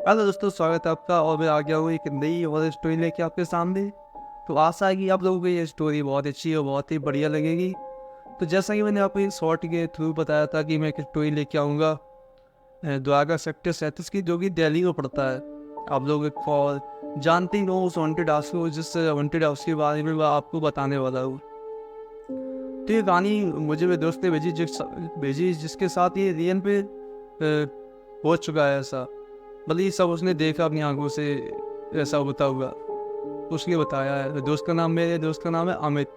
Hello दोस्तों, स्वागत है आपका। और मैं आ गया हूँ एक नई और स्टोरी लेके आपके सामने। तो आशा है कि आप लोगों को ये स्टोरी बहुत अच्छी और बहुत ही बढ़िया लगेगी। तो जैसा कि मैंने आपको एक शॉर्ट के थ्रू बताया था कि मैं एक स्टोरी लेके आऊँगा द्वारका सेक्टर 37 की, जो कि दिल्ली में पड़ता है। आप लोग एक फॉर जानते ही हो उस वांटेड हाउस को, जिस वांटेड हाउस के बारे में मैं आपको बताने वाला हूँ। तो ये कहानी मुझे मेरे दोस्त ने भेजी जिसके साथ ये रियल पे हो चुका है ऐसा। मतलब ये सब उसने देखा अपनी आंखों से, ऐसा होता हुआ उसने बताया है। मेरे दोस्त का नाम है अमित।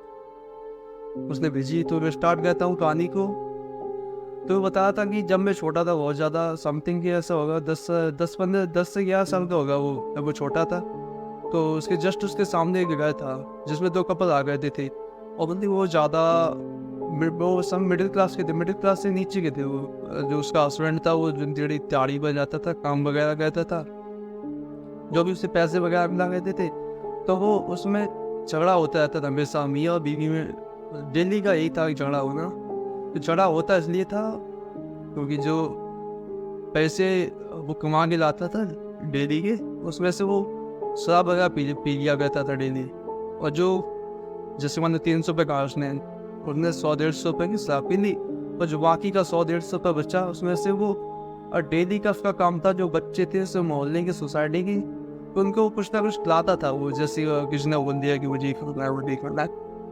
उसने भेजी तो मैं स्टार्ट करता हूँ कहानी को। तो वो बताया था कि जब मैं छोटा था, बहुत ज़्यादा समथिंग की ऐसा होगा, 10 से 11 साल का होगा वो, जब वो छोटा था। तो उसके जस्ट उसके सामने एक घर था जिसमें दो कपल आ गए थे। और मतलब वो ज़्यादा वो सब मिडिल क्लास के थे, मिडिल क्लास से नीचे के थे वो। जो उसका हस्बैंड था वो दिहाड़ी दिहाड़ी पर जाता था, काम वगैरह करता था, जो भी उससे पैसे वगैरह मिला करते थे। तो वो उसमें झगड़ा होता रहता था हमेशा, मियाँ और बीवी में डेली का यही था झगड़ा होना। तो झगड़ा होता इसलिए था क्योंकि जो पैसे वो कमा के लाता था डेली के, उसमें से वो शराब वगैरह पी लिया करता था डेली। और जो जैसे मैंने 300 रुपये कहा उसने 100-150 रुपये की शराब पी ली। और जो बाकी का 100-150 रुपये बचा, उसमें से वो और डेली का उसका काम था, जो बच्चे थे उस मोहल्ले की सोसाइटी की, तो उनको कुछ ना कुछ खिलाता था वो। जैसे किसी ने बोल दिया कि मुझे ये खाना है, वो नहीं खाना है,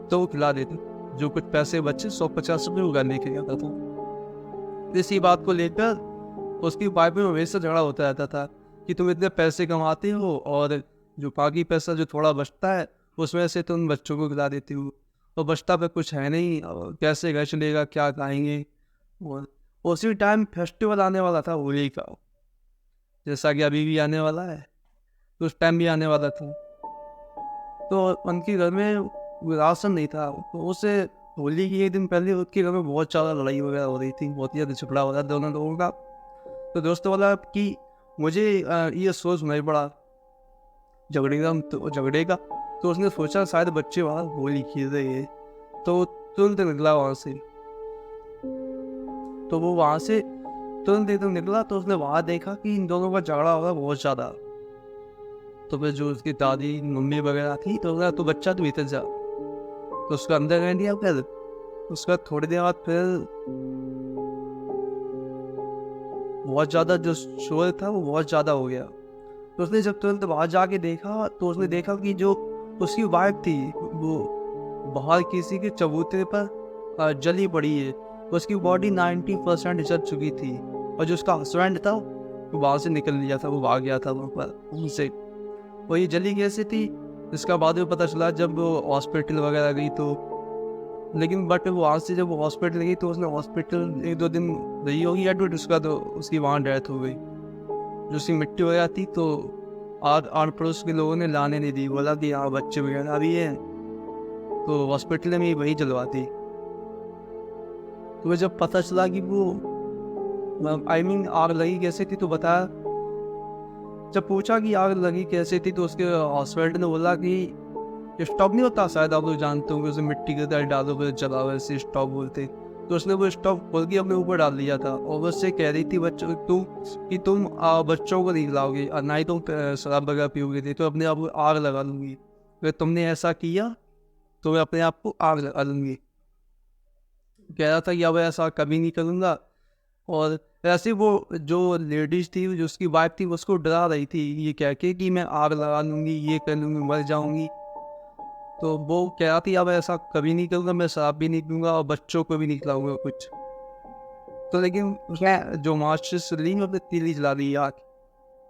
तो वो खिला देते। जो कुछ पैसे बचे 150 रुपये वो घर लेके जाता था। इसी बात को लेकर उसकी वाइफ में हमेशा झगड़ा होता रहता था कि तुम इतने पैसे कमाते हो और जो बाकी पैसा जो थोड़ा बचता है उसमें से तुम बच्चों को खिला देती हो, और बचता पे कुछ है नहीं, और कैसे घर चलेगा, क्या खाएंगे। और उसी टाइम फेस्टिवल आने वाला था होली का, जैसा कि अभी भी आने वाला है, तो उस टाइम भी आने वाला था। तो उनके घर में राशन नहीं था, तो उसे होली की एक दिन पहले उसके घर में बहुत ज़्यादा लड़ाई वगैरह हो रही थी, बहुत ही ज़्यादा झगड़ा हो रहा था दोनों लोगों का। तो दोस्तों वाला कि मुझे ये सोच नहीं पड़ा झगड़े का। तो उसने सोचा शायद बच्चे वहाँ होली खेल रहे हैं, तो तुरंत निकला वहाँ से। तो वो वहाँ से तुरंत एकदम निकला, तो उसने वहाँ देखा कि इन दोनों का झगड़ा हो रहा बहुत ज़्यादा। तो फिर जो उसकी दादी मम्मी वगैरह थी, तो उसने तो बच्चा तो भीतर जा, तो उसको अंदर कर दिया। फिर उसका थोड़ी देर बाद फिर बहुत ज़्यादा जो शोर था वो बहुत ज़्यादा हो गया। तो उसने जब तुरंत बाहर जाके देखा, तो उसने देखा कि जो उसकी वाइफ थी वो बाहर किसी के चबूतरे पर जली पड़ी है। उसकी बॉडी 90% जल चुकी थी। और जो उसका हस्बैंड था वो वहाँ से निकल लिया था, वो भाग गया था वहाँ पर उनसे। वो ये जली कैसे थी इसका बाद में पता चला जब वो हॉस्पिटल वगैरह गई तो। लेकिन बट वो वहाँ से जब वो हॉस्पिटल गई तो उसने हॉस्पिटल 1-2 दिन रही होगी एडमिट, उसका तो उसकी वहाँ डेथ हो गई। जो उसकी मिट्टी वगैरह थी, तो आर पड़ोस के लोगों ने लाने नहीं दी, बोला कि हाँ बच्चे वगैरह भी है, तो हॉस्पिटल में वही जलवाती। तो मुझे जब पता चला कि वो आग लगी कैसे थी, तो बताया, जब पूछा कि आग लगी कैसे थी, तो उसके हस्बैंड ने बोला कि स्टॉप नहीं होता, शायद आप लोग जानते होंगे, उसे मिट्टी के अंदर डालो फिर जलाओ, ऐसे स्टॉप बोलते। तो उसने वो स्टॉप खोल के अपने ऊपर डाल दिया था, और वो उससे कह रही थी बच्चों तुम बच्चों को नहीं खिलाओगे और ना ही तुम शराब वगैरह पियोगे थे, तो अपने आप को आग लगा लूंगी। अगर तुमने ऐसा किया तो मैं अपने आप को आग लगा लूंगी। कह रहा था कि अब ऐसा कभी नहीं करूँगा। और ऐसे वो जो लेडीज थी, जो उसकी वाइफ थी, उसको डरा रही थी ये कह के कि मैं आग लगा लूंगी, ये कर लूंगी, मर जाऊंगी। तो वो कह रहा थी अब ऐसा कभी नहीं करूँगा, मैं शराब भी नहीं पीऊँगा और बच्चों को भी नहीं खिलाऊंगा कुछ। तो लेकिन उसने जो माचिस ली, उसने तीली जला दी, आग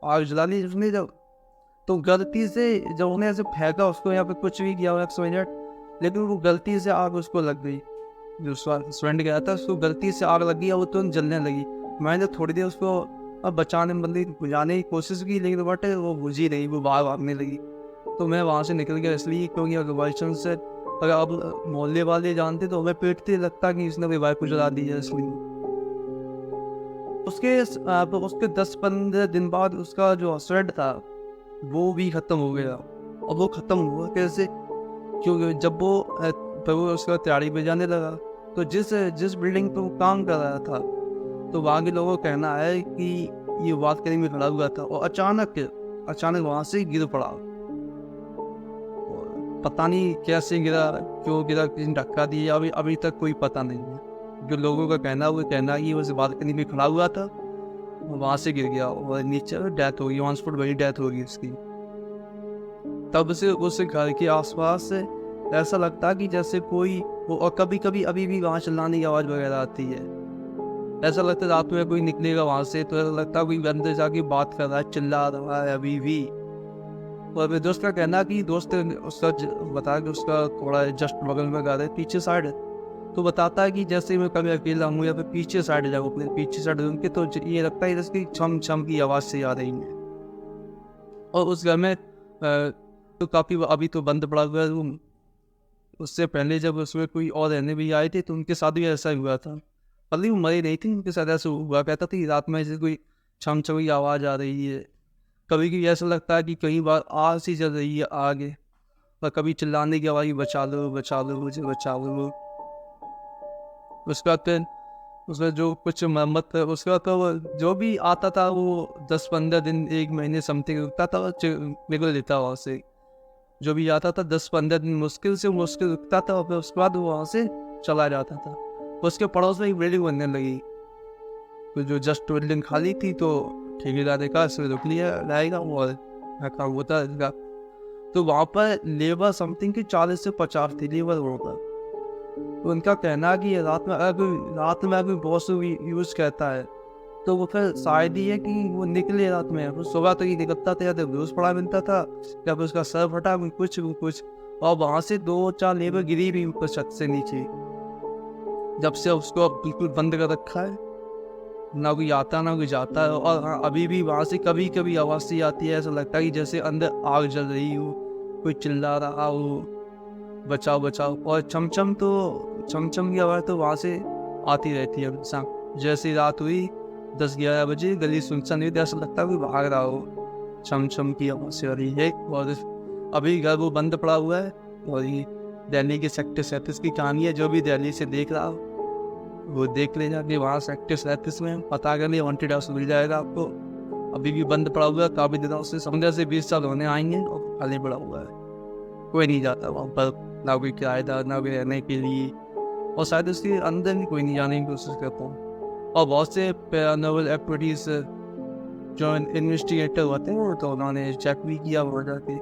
आग जला ली उसने जब। तो गलती से जब उन्हें ऐसे फेंका उसको, या फिर कुछ भी किया 1 मिनट, लेकिन वो गलती से आग उसको लग गई। जो फ्रेंड गया था उसको गलती से आग लगी और वो तुरंत जलने लगी। मैंने थोड़ी देर उसको बचाने मतलब बुझाने की कोशिश की, लेकिन बट वो बुझी नहीं, वो बाहर भागने लगी। तो मैं वहाँ से निकल गया, इसलिए क्योंकि अगर बाई चांस से अगर अब मोहल्ले वाले जानते तो हमें पीटते, लगता कि इसने अपनी वाइफ को जला दी है, इसलिए। उसके 10-15 दिन बाद उसका जो हस्बैंड था वो भी ख़त्म हो गया। और वो ख़त्म हुआ कैसे, क्योंकि जब वो उसका तैयारी पे जाने लगा, तो जिस जिस बिल्डिंग पे वो काम कर रहा था, तो वहाँ के लोगों का कहना है कि ये बालकनी में खड़ा हुआ था और अचानक वहाँ से गिर पड़ा। और पता नहीं कैसे गिरा, क्यों गिरा, किसी ने धक्का दिया, अभी तक कोई पता नहीं है। जो लोगों का कहना है वो कहना है कि वो बालकनी में खड़ा हुआ था, वहाँ से गिर गया और नीचे डेथ हो गई, ऑन स्पॉट वही डेथ हो गई उसकी। तब से उस घर के आसपास से ऐसा लगता है कि जैसे कोई और कभी कभी अभी भी वहाँ चिल्लाने की आवाज़ वगैरह आती है। ऐसा लगता है रात में कोई निकलेगा वहाँ से तो ऐसा लगता है कोई अंदर जाके बात कर रहा है, चिल्ला रहा है अभी भी। और मेरे दोस्त का कहना है कि दोस्त ने उसका बताया कि उसका थोड़ा जस्ट बगल में घर है, पीछे साइड है। तो बताता है कि जैसे मैं कभी अकेला हूँ या फिर पीछे साइड जाऊँ, अपने पीछे साइड उनके, तो ये लगता है जैसे छम छम की आवाज़ से आ रही है। और उस घर में तो काफ़ी अभी तो बंद पड़ा हुआ है रूम। उससे पहले जब उसमें कोई और रहने भी आए थे तो उनके साथ भी ऐसा हुआ था। पहले वो मरी नहीं थी, उनके साथ ऐसा हुआ कहता था रात में जैसे कोई छम छम की आवाज़ आ रही है। कभी कभी ऐसा लगता है कि कई बार आग सी जल रही है आगे, और कभी चिल्लाने की आवाज़, बचा लो मुझे बचा लो। उसके बाद फिर उसमें जो कुछ मरम्मत है, उसका तो जो भी आता था वो 10-15 दिन 1 महीने समथिंग रुकता था, मेरे को लेता वहाँ से। जो भी आता था 10-15 दिन मुश्किल रुकता था और फिर उसके बाद वो वहाँ से चला जाता था। उसके पड़ोस में एक बिल्डिंग बनने लगी, तो जो जस्ट बिल्डिंग खाली थी तो ठेकेदार ने कहा इसमें रुक लिया जाएगा और काम होता है। तो वहाँ पर लेबर समथिंग की 40 से 50 थी लेबर वहाँ पर। तो उनका कहना है कि रात में अगर बॉस यूज़ करता है तो वो फिर शायद ही है कि वो निकले रात में, फिर सुबह तो ये निकलता था या तो बेहोश पड़ा मिलता था या फिर उसका सर फटा कुछ। और वहाँ से 2-4 लेबर गिरी भी ऊपर छत से नीचे। जब से उसको बिल्कुल बंद कर रखा है, ना कोई आता ना कोई जाता है। और हाँ, अभी भी वहाँ से कभी कभी आवाज़ सी आती है, ऐसा लगता है कि जैसे अंदर आग जल रही हो, कोई चिल्ला रहा हो बचाओ बचाओ। और चमचम की आवाज़ तो वहाँ से आती रहती है हमेशा। जैसी रात हुई 10-11 बजे गली सुनसान हुई तो ऐसा लगता है कोई भाग रहा हो, चमचम की आवाज़ से आ रही है। और अभी घर वो बंद पड़ा हुआ है। और ये दिल्ली के सेक्टर 37 की कहानी है, जो भी दिल्ली से देख रहा हो वो देख ले जाके वहाँ सेक्टर 37 में पता कर लिए, वांटेड हाउस मिल जाएगा आपको। अभी भी बंद पड़ा हुआ है काफ़ी दिनों से, 15 से 20 साल होने आएंगे और खाली पड़ा हुआ है, कोई नहीं जाता वहाँ पर, ना कोई किराएदार ना कोई रहने के लिए। और शायद उसके अंदर भी कोई नहीं जाने की कोशिश करता हूँ। और बहुत से पैरानॉर्मल एक्टिविटीज़ जो इन्वेस्टिगेटर होते हैं तो उन्होंने चेक भी किया वहाँ जाके,